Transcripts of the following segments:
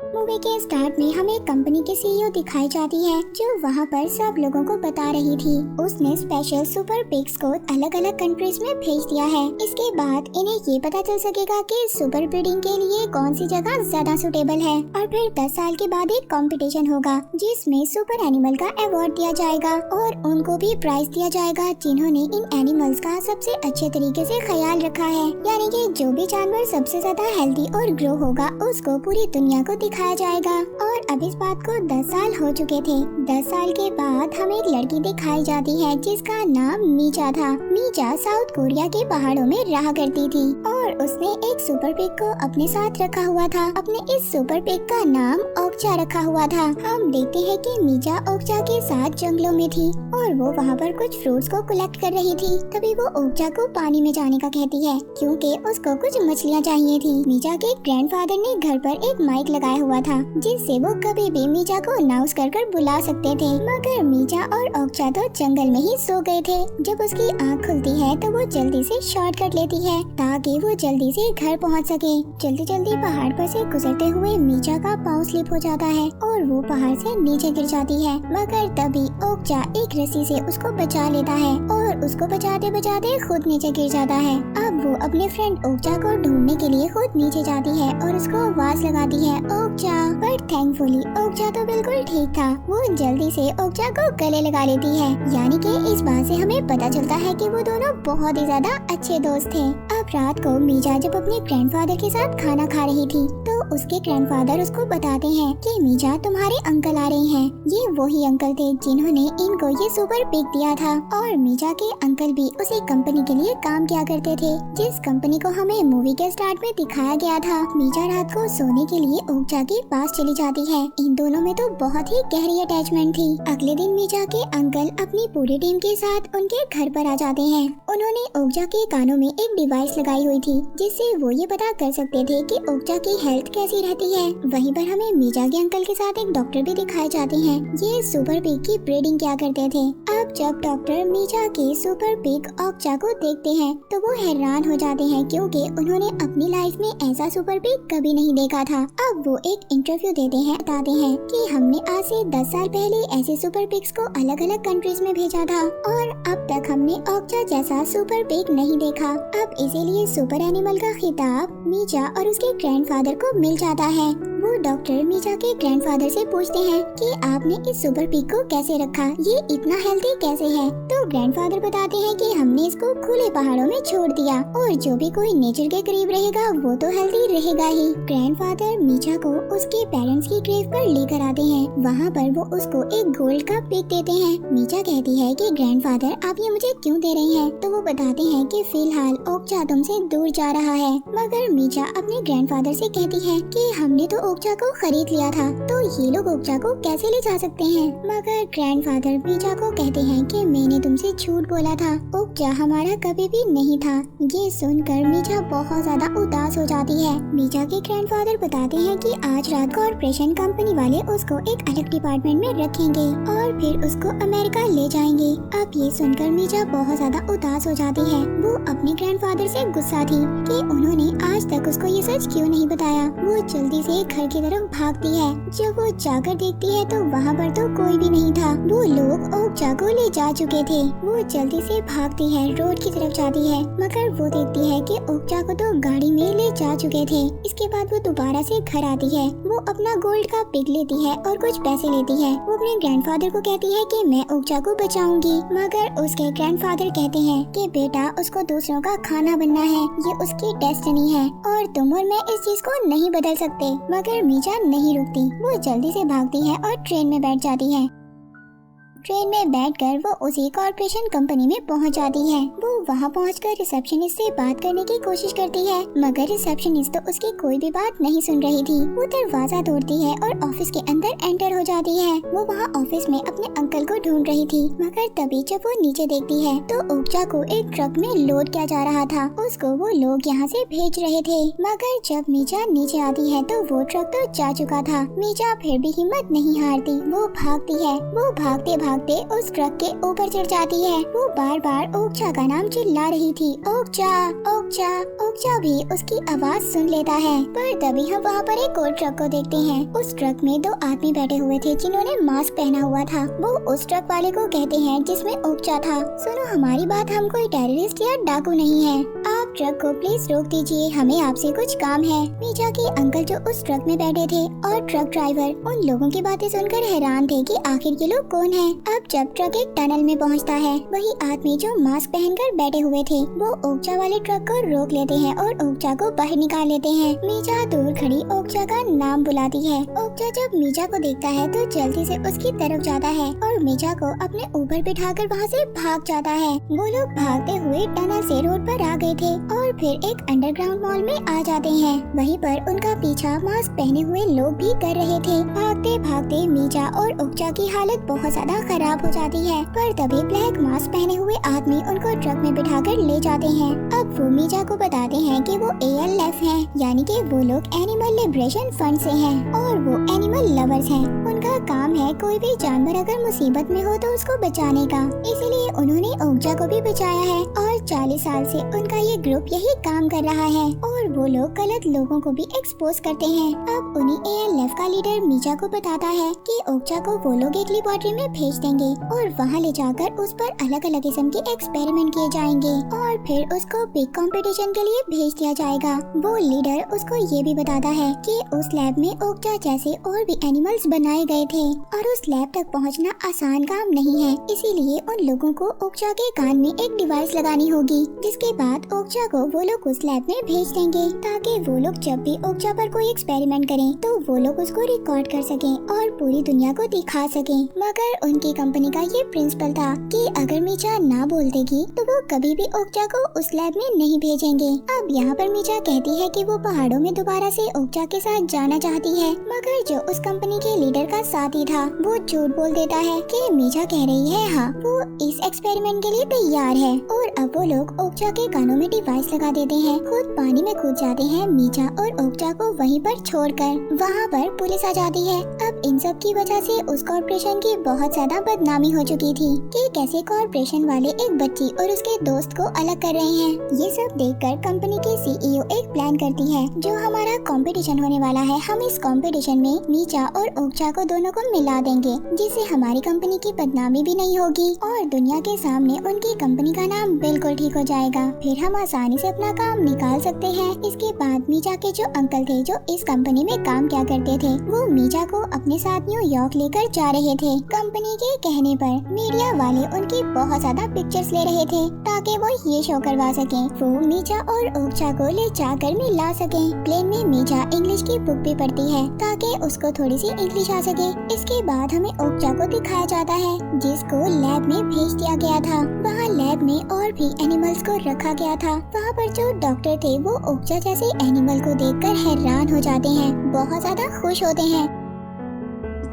Movie के start में हमें कंपनी की सीईओ दिखाई जाती है जो वहाँ पर सब लोगों को बता रही थी। उसने स्पेशल सुपर पिग्स को अलग अलग कंट्रीज में भेज दिया है। इसके बाद इन्हें ये पता चल सकेगा कि सुपर ब्रीडिंग के लिए कौन सी जगह ज्यादा सुटेबल है और फिर 10 साल के बाद एक कंपटीशन होगा जिसमें सुपर एनिमल का अवार्ड दिया जाएगा और उनको भी प्राइज दिया जाएगा जिन्होंने इन एनिमल्स का सबसे अच्छे तरीके से ख्याल रखा है। यानी कि जो भी जानवर सबसे ज्यादा हेल्दी और ग्रो होगा उसको पूरी दुनिया को दिखाया जाएगा। और अब इस बात को 10 साल हो चुके थे। 10 साल के बाद हमें एक लड़की दिखाई जाती है जिसका नाम मीजा था। मीजा साउथ कोरिया के पहाड़ों में रहा करती थी और उसने एक सुपर पिग को अपने साथ रखा हुआ था। अपने इस सुपर पिग का नाम ओक्चा रखा हुआ था। हम देखते हैं कि मीजा ओक्चा के साथ जंगलों में थी और वो वहाँ पर कुछ फ्रूट्स को कलेक्ट कर रही थी। तभी वो ओक्चा को पानी में जाने का कहती है क्योंकि उसको कुछ मछलियाँ चाहिए थी। मीजा के ग्रैंडफादर ने घर पर एक माइक लगाया हुआ था जिससे वो कभी भी मीजा को अनाउंस कर बुला सकते थे। मगर मीजा और ओक्चा तो जंगल में ही सो गए थे। जब उसकी आँख खुलती है तो वो जल्दी से शॉर्टकट लेती है ताकि वो जल्दी से घर पहुंच सके। जल्दी जल्दी पहाड़ पर से गुजरते हुए मीजा का पाँव स्लिप हो जाता है और वो पहाड़ से नीचे गिर जाती है। मगर तभी ओक्चा एक रस्सी से उसको बचा लेता है और उसको बचाते बचाते खुद नीचे गिर जाता है। अब वो अपने फ्रेंड ओक्चा को ढूंढने के लिए खुद नीचे जाती है और उसको आवाज लगाती है ओक्चा। बट थैंकफुली ओक्चा तो बिल्कुल ठीक था। वो जल्दी से ओक्चा को गले लगा लेती है। यानी कि इस बात से हमें पता चलता है कि वो दोनों बहुत ही ज्यादा अच्छे दोस्त थे। अब रात को मीजा जब अपने ग्रैंडफादर के साथ खाना खा रही थी तो उसके ग्रैंडफादर उसको बताते हैं कि मीजा तुम्हारे अंकल आ रहे हैं। ये वही अंकल थे जिन्होंने इनको ये सुपर पिग दिया था और मीजा के अंकल भी उसी कंपनी के लिए काम किया करते थे जिस कंपनी को हमें मूवी के स्टार्ट में दिखाया गया था। मीजा रात को सोने के लिए ओक्चा के पास चली जाती है। इन दोनों में तो बहुत ही गहरी अटैचमेंट थी। अगले दिन मीजा के अंकल अपनी पूरी टीम के साथ उनके घर पर आ जाते हैं। उन्होंने ओक्चा के कानों में एक डिवाइस लगाई हुई थी जिससे वो ये पता कर सकते थे कि ओक्चा की हेल्थ कैसी रहती है। वहीं पर हमें मीजा के अंकल के साथ एक डॉक्टर भी दिखाए जाते हैं। ये सुपर पिग की ब्रीडिंग क्या करते थे। अब जब डॉक्टर मीजा के सुपर पिग ओक्चा को देखते हैं तो वो हैरान हो जाते हैं क्योंकि उन्होंने अपनी लाइफ में ऐसा सुपर पिग कभी नहीं देखा था। अब वो एक इंटरव्यू देते हैं, बताते हैं कि हमने आज से 10 साल पहले ऐसे सुपर पिग्स को अलग अलग कंट्रीज में भेजा था और अब तक हमने ओक्चा जैसा सुपर पिग नहीं देखा। अब इसीलिए सुपर एनिमल का खिताब मीजा और उसके ग्रैंडफादर को मिल जाता है। वो डॉक्टर मीजा के ग्रैंडफादर से पूछते हैं कि आपने इस सुपर पिग को कैसे रखा, ये इतना हेल्दी कैसे है। तो ग्रैंडफादर बताते हैं कि हमने इसको खुले पहाड़ों में छोड़ दिया और जो भी कोई नेचर के करीब रहेगा वो तो हेल्दी रहेगा ही। ग्रैंडफादर मीजा को उसके पेरेंट्स की ग्रेव पर लेकर आते हैं। वहाँ पर वो उसको एक गोल्ड का पिग देते हैं। मीजा कहती है कि ग्रैंडफादर आप ये मुझे क्यों दे रहे हैं। तो वो बताते हैं कि फिलहाल ओक्चा तुमसे दूर जा रहा है। मगर मीजा अपने ग्रैंडफादर से कहती है कि हमने तो ओक्चा को खरीद लिया था तो ये लोग ओक्चा को कैसे ले जा सकते हैं। मगर ग्रैंडफादर मीजा को कहते हैं कि मैंने तुमसे झूठ बोला था, ओक्चा हमारा कभी भी नहीं था। ये सुनकर मीजा बहुत ज्यादा उदास हो जाती है। मीजा के ग्रैंडफादर बताते हैं कि आज रात कॉर्पोरेशन कंपनी वाले उसको एक अलग डिपार्टमेंट में रखेंगे और फिर उसको अमेरिका ले जाएंगे। अब ये सुनकर मीजा बहुत ज्यादा उदास हो जाती है। वो अपने ग्रैंडफादर से गुस्सा थी कि उन्होंने आज तक उसको ये सच क्यों नहीं बताया। वो जल्दी से घर की तरफ भागती है। जब वो जाकर देखती है तो वहाँ पर तो कोई भी नहीं था। वो लोग ओक्चा को ले जा चुके थे। वो जल्दी से भागती है, रोड की तरफ जाती है मगर वो देखती है कि ओक्चा को तो गाड़ी में ले जा चुके थे। इसके बाद वो दोबारा से घर आती है। वो अपना गोल्ड का पिग लेती है और कुछ पैसे लेती है। वो अपने ग्रैंडफादर को कहती है कि मैं ओक्चा को बचाऊंगी। मगर उसके ग्रैंडफादर कहते हैं कि बेटा उसको दूसरों का खाना बनना है, ये उसकी डेस्टिनी है और तुम और मैं इस चीज को नहीं बदल सकते। मगर मीजा नहीं रुकती। वो जल्दी से भागती है और ट्रेन में बैठ जाती है। ट्रेन में बैठकर वो उसी कॉर्पोरेशन कंपनी में पहुंच जाती है। वो वहां पहुंचकर रिसेप्शनिस्ट से बात करने की कोशिश करती है मगर रिसेप्शनिस्ट तो उसकी कोई भी बात नहीं सुन रही थी। वो दरवाजा तोड़ती है और ऑफिस के अंदर एंटर हो जाती है। वो वहां ऑफिस में अपने अंकल को ढूंढ रही थी मगर तभी जब वो नीचे देखती है तो ओक्चा को एक ट्रक में लोड किया जा रहा था। उसको वो लोग यहाँ से भेज रहे थे। मगर जब मीजा नीचे आती है तो वो ट्रक तो जा चुका था। मीजा फिर भी हिम्मत नहीं हारती। वो भागती है। वो भागते भागते उस ट्रक के ऊपर चढ़ जाती है। वो बार बार ओक्चा का नाम चिल्ला रही थी, ओक्चा ओक्चा। ओक्चा भी उसकी आवाज सुन लेता है। पर तभी हम वहाँ पर एक और ट्रक को देखते हैं। उस ट्रक में 2 आदमी बैठे हुए थे जिन्होंने मास्क पहना हुआ था। वो उस ट्रक वाले को कहते हैं जिसमें ओक्चा था, सुनो हमारी बात, हम कोई टेररिस्ट या डाकू नहीं है। आप ट्रक को प्लीज रोक दीजिए, हमें आपसे कुछ काम है। मीजा के अंकल जो उस ट्रक में बैठे थे और ट्रक ड्राइवर उन लोगों की बातें सुनकर हैरान थे कि आखिर ये लोग कौन हैं। अब जब ट्रक एक टनल में पहुंचता है, वही आदमी जो मास्क पहनकर बैठे हुए थे वो ओक्चा वाले ट्रक को रोक लेते हैं और ओक्चा को बाहर निकाल लेते हैं। मीजा दूर खड़ी ओक्चा का नाम बुलाती है। ओक्चा जब मीजा को देखता है तो जल्दी से उसकी तरफ जाता है और मीजा को अपने ऊपर बिठाकर वहाँ से भाग जाता है। वो लोग भागते हुए टनल से रोड पर आ गए थे और फिर एक अंडरग्राउंड मॉल में आ जाते हैं। वहीं पर उनका पीछा मास्क पहने हुए लोग भी कर रहे थे। भागते भागते मीजा और ओक्चा की हालत बहुत ज्यादा खराब हो जाती है। पर तभी ब्लैक मास्क पहने हुए आदमी उनको ट्रक में बिठाकर ले जाते हैं। अब वो मीजा को बताते हैं कि वो ALF हैं, यानी कि वो लोग एनिमल लिबरेशन फंड से हैं और वो एनिमल लवर्स हैं। उनका काम है कोई भी जानवर अगर मुसीबत में हो तो उसको बचाने का, इसीलिए उन्होंने ओक्चा को भी बचाया है और 40 साल से उनका ये ग्रुप यही काम कर रहा है और वो लोग गलत लोगों को भी एक्सपोज करते हैं। अब उन्हीं ALF का लीडर मीजा को बताता है कि ओक्चा को वो लोग एक लेबोरेटरी में भेज देंगे और वहाँ ले जाकर उस पर अलग अलग किस्म के एक्सपेरिमेंट किए जाएंगे और फिर उसको बिग कंपटीशन के लिए भेज दिया जाएगा। वो लीडर उसको ये भी बताता है कि उस लैब में ओक्चा जैसे और भी एनिमल्स बनाए गए थे और उस लैब तक पहुँचना आसान काम नहीं है, इसीलिए उन लोगों को ओक्चा के कान में एक डिवाइस लगानी होगी, जिसके बाद ओक्चा को वो लोग उस लैब में भेज देंगे ताकि वो लोग जब भी ओक्चा पर कोई एक्सपेरिमेंट करें तो वो लोग उसको रिकॉर्ड कर सकें और पूरी दुनिया को दिखा सकें। मगर उनकी कंपनी का ये प्रिंसिपल था कि अगर मीजा ना बोल देगी तो वो कभी भी ओक्चा को उस लैब में नहीं भेजेंगे। अब यहाँ पर मीजा कहती है कि वो पहाड़ों में दोबारा से ओक्चा के साथ जाना चाहती है, मगर जो उस कंपनी के लीडर का साथी था वो झूठ बोल देता है कि मीजा कह रही है हाँ वो इस एक्सपेरिमेंट के लिए तैयार है। और अब वो लोग ओक्चा के कानों में डिवाइस लगा देते हैं, खुद पानी में कूद जाते हैं मीजा और ओक्चा को वहीं पर छोड़कर। वहाँ पर पुलिस आ जाती है। अब इन सब की वजह से उस कॉर्पोरेशन की बहुत ज्यादा बदनामी हो चुकी थी कि कैसे कॉर्पोरेशन वाले एक बच्ची और उसके दोस्त को अलग कर रहे हैं। ये सब देखकर कंपनी के CEO एक प्लान करती है, जो हमारा कंपटीशन होने वाला है हम इस कंपटीशन में मीजा और ओक्चा को दोनों को मिला देंगे, जिससे हमारी कंपनी की बदनामी भी नहीं होगी और दुनिया के सामने उनकी कंपनी का नाम बिल्कुल ठीक हो जाएगा। फिर हम आसानी से अपना काम निकाल सकते हैं। इसके बाद मीजा के जो अंकल थे जो इस कंपनी में काम किया करते थे, वो मीजा को अपने साथ न्यूयॉर्क लेकर जा रहे थे। कंपनी के कहने पर मीडिया वाले उनकी बहुत ज्यादा पिक्चर्स ले रहे थे ताकि वो ये शो करवा सकें वो मीजा और ओक्चा को ले जाकर मिला सकें। प्लेन में मीजा इंग्लिश की बुक भी पढ़ती है ताकि उसको थोड़ी सी इंग्लिश आ सके। इसके बाद हमें ओक्चा को दिखाया जाता है जिसको लैब में भेज दिया गया था। वहाँ लैब में और भी एनिमल्स को रखा गया था। वहाँ पर जो डॉक्टर थे वो ओक्चा जैसे एनिमल को देखकर हैरान हो जाते हैं, बहुत ज्यादा खुश होते हैं।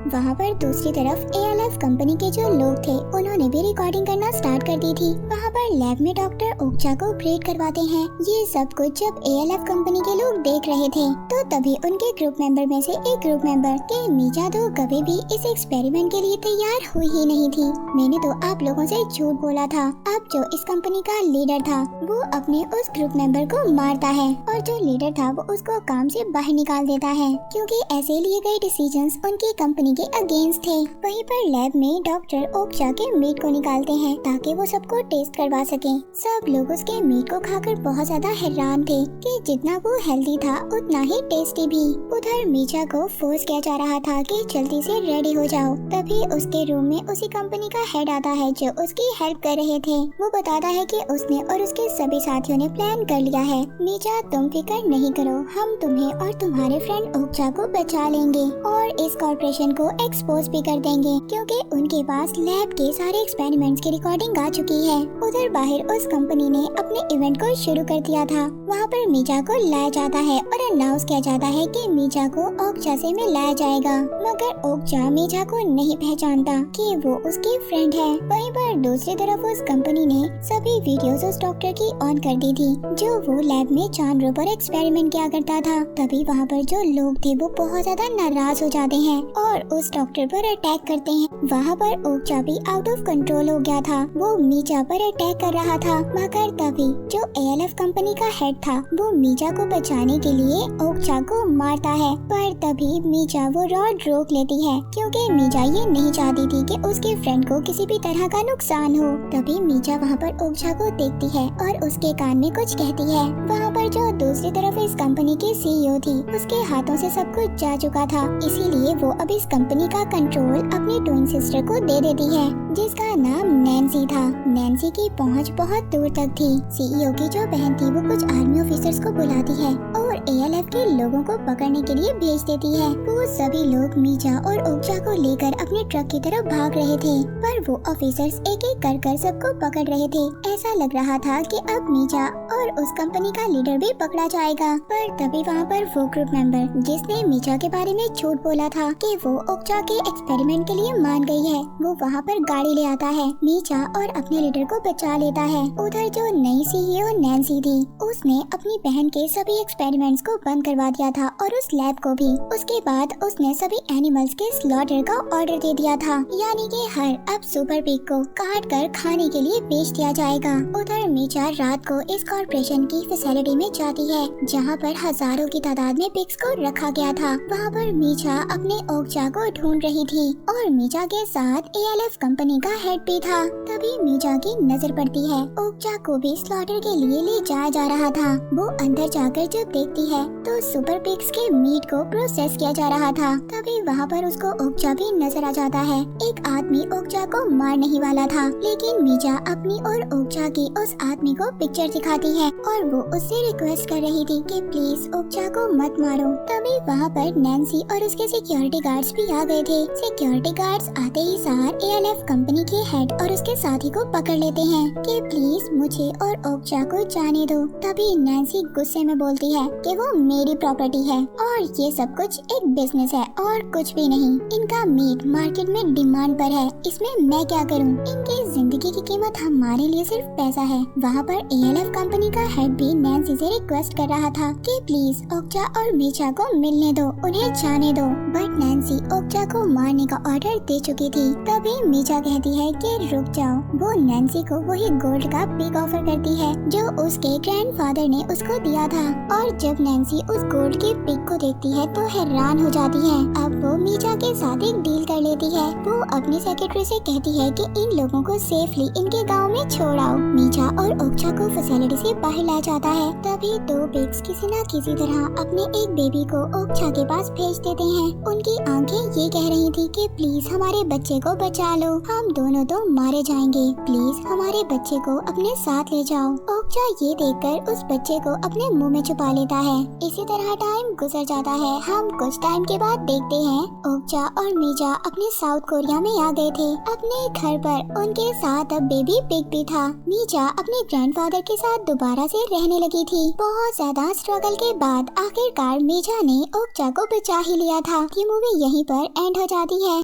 वहाँ पर दूसरी तरफ ALF कंपनी के जो लोग थे उन्होंने भी रिकॉर्डिंग करना स्टार्ट कर दी थी। वहाँ पर लैब में डॉक्टर ओक्चा को ब्रीड करवाते हैं। ये सब कुछ जब ALF कंपनी के लोग देख रहे थे तो तभी उनके ग्रुप मेंबर में से एक ग्रुप मेंबर के मीजा तो कभी भी इस एक्सपेरिमेंट के लिए तैयार हुई ही नहीं थी, मैंने तो आप लोगों से झूठ बोला था। अब जो इस कंपनी का लीडर था वो अपने उस ग्रुप मेंबर को मारता है और जो लीडर था वो उसको काम से बाहर निकाल देता है, क्योंकि ऐसे लिए गए डिसीजंस उनकी कंपनी के अगेंस्ट थे। वहीं पर लैब में डॉक्टर ओक्चा के मीट को निकालते हैं ताकि वो सबको टेस्ट करवा सके। सब लोग उसके मीट को खाकर बहुत ज्यादा हैरान थे कि जितना वो हेल्दी था उतना ही टेस्टी भी। उधर मीजा को फोर्स किया जा रहा था कि जल्दी से रेडी हो जाओ। तभी उसके रूम में उसी कंपनी का हेड आता है जो उसकी हेल्प कर रहे थे। वो बताता है कि उसने और उसके सभी साथियों ने प्लान कर लिया है। मीजा तुम फिक्र नहीं करो, हम तुम्हें और तुम्हारे फ्रेंड ओक्चा को बचा लेंगे और इस कॉर्पोरेशन को एक्सपोज भी कर देंगे, क्योंकि उनके पास लैब के सारे एक्सपेरिमेंट्स की रिकॉर्डिंग आ चुकी है। उधर बाहर उस कंपनी ने अपने इवेंट को शुरू कर दिया था। वहाँ पर मीजा को लाया जाता है और अनाउंस किया जाता है कि मीजा को ओक्चा से मिलाया जाएगा, मगर ओक्चा मीजा को नहीं पहचानता कि वो उसकी फ्रेंड है। वहीं पर दूसरी तरफ उस कंपनी ने सभी वीडियोस उस डॉक्टर की ऑन कर दी थी जो वो लैब में जानवरों पर एक्सपेरिमेंट किया करता था। तभी वहाँ पर जो लोग थे वो बहुत ज्यादा नाराज हो जाते हैं और उस डॉक्टर पर अटैक करते हैं। वहाँ पर ओक्चा भी आउट ऑफ कंट्रोल हो गया था। वो मीचा पर अटैक कर रहा था, मगर तभी जो ALF कंपनी का हेड था वो मीचा को बचाने के लिए ओक्चा को मारता है। पर तभी मीचा वो रॉड रोक लेती है, क्योंकि मीचा ये नहीं चाहती थी कि उसके फ्रेंड को किसी भी तरह का नुकसान हो। तभी मीचा वहाँ पर ओक्चा को देखती है और उसके कान में कुछ कहती है। वहाँ पर जो दूसरी तरफ इस कंपनी की CEO थी, उसके हाथों से सब कुछ जा चुका था, इसीलिए वो अब इस कंपनी का कंट्रोल अपनी ट्विन सिस्टर को दे देती है, जिसका नाम नैन्सी था। नैन्सी की पहुंच बहुत दूर तक थी। CEO की जो बहन थी वो कुछ आर्मी ऑफिसर्स को बुलाती है और ALF के लोगों को पकड़ने के लिए भेज देती है। वो सभी लोग मीचा और ओक्चा को लेकर अपने ट्रक की तरफ भाग रहे थे, पर वो ऑफिसर्स एक एक कर सबको पकड़ रहे थे। ऐसा लग रहा था कि अब मीचा और उस कंपनी का लीडर भी पकड़ा जाएगा। पर तभी वहाँ पर वो ग्रुप मेंबर जिसने मीचा के बारे में झूठ बोला था कि वो ओक्चा के एक्सपेरिमेंट के लिए मान गई है, वो वहाँ पर गाड़ी ले आता है। मीचा और अपने लीडर को बचा लेता है। उधर जो नई CEO नैन्सी थी, उसने अपनी बहन के सभी एक्सपेरिमेंट्स को बंद करवा दिया था और उस लैब को भी। उसके बाद उसने सभी एनिमल्स के स्लॉटर का ऑर्डर दे दिया था, यानी कि हर अब सुपर पिग को काट कर खाने के लिए बेच दिया जाएगा। उधर मीचा रात को इस कॉर्पोरेशन की फैसिलिटी में जाती है, जहाँ पर हजारों की तादाद में पिग्स को रखा गया था। वहाँ पर मीचा अपने ओक्चा को ढूंढ रही थी और मीचा के साथ ALF कंपनी का हेड भी था। तभी मीचा की नजर पड़ती है। ओक्चा को भी स्लॉटर के लिए ले जाया जा रहा था। वो अंदर जाकर जब देखती है तो सुपर पिग्स के मीट को प्रोसेस किया जा रहा था। तभी वहाँ पर उसको ओक्चा भी नजर आ जाता है। एक आदमी ओक्चा को मारने ही वाला था, लेकिन मीचा अपनी और ओक्चा की उस आदमी को पिक्चर दिखाती है और वो उससे रिक्वेस्ट कर रही थी कि प्लीज ओक्चा को मत मारो। तभी वहाँ पर नैन्सी और उसके सिक्योरिटी गार्ड्स भी आ गए थे। सिक्योरिटी गार्ड्स आते ही सार ALF कंपनी के हेड और उसके साथी को पकड़ लेते हैं कि प्लीज मुझे और ओक्चा को जाने दो। तभी नैन्सी गुस्से में बोलती है कि वो मेरी प्रॉपर्टी है और ये सब कुछ एक बिजनेस है और कुछ भी नहीं। इनका मीट मार्केट में डिमांड पर है, इसमें मैं क्या करूं? इनकी जिंदगी की कीमत हमारे लिए सिर्फ पैसा है। वहाँ पर ALF कंपनी का हेड भी नैन्सी से रिक्वेस्ट कर रहा था कि प्लीज ओक्चा और मीचा को मिलने दो, उन्हें जाने दो। बट नैन्सी ओक्चा को मारने का ऑर्डर दे चुकी थी। तभी मीचा कहती है कि रुक जाओ। वो नैन्सी को वही गोल्ड का पिग ऑफर करती है जो उसके ग्रैंडफादर ने उसको दिया था। और जब नैन्सी उस गोल्ड के पिग को देखती है तो हैरान हो जाती है। अब वो मीचा के साथ एक डील कर लेती है। वो अपनी सेक्रेटरी से कहती है कि इन लोगों को सेफली इनके गांव में छोड़ आओ। मीचा और ओक्चा को फैसिलिटी से बाहर लाया जाता है। तभी दो पिग्स किसी न किसी तरह अपने एक बेबी को ओक्चा के पास भेज देते हैं। उनकी आंखें ये कह रही थी कि प्लीज हमारे बच्चे को बचा लो, हम दोनों तो मारे जाएंगे, प्लीज हमारे बच्चे को अपने साथ ले जाओ। ओक्चा ये देखकर उस बच्चे को अपने मुंह में छुपा लेता है। इसी तरह टाइम गुजर जाता है। हम कुछ टाइम के बाद देखते हैं ओक्चा और मीचा अपने साउथ कोरिया में आ गए थे अपने घर पर। उनके साथ अब बेबी पिग भी था। मीचा अपने ग्रैंडफादर के साथ दोबारा से रहने लगी थी। बहुत ज्यादा स्ट्रगल के बाद आखिरकार मीचा ने ओक्चा को बचा ही लिया था। ये मूवी यहीं पर एंड हो जाती है।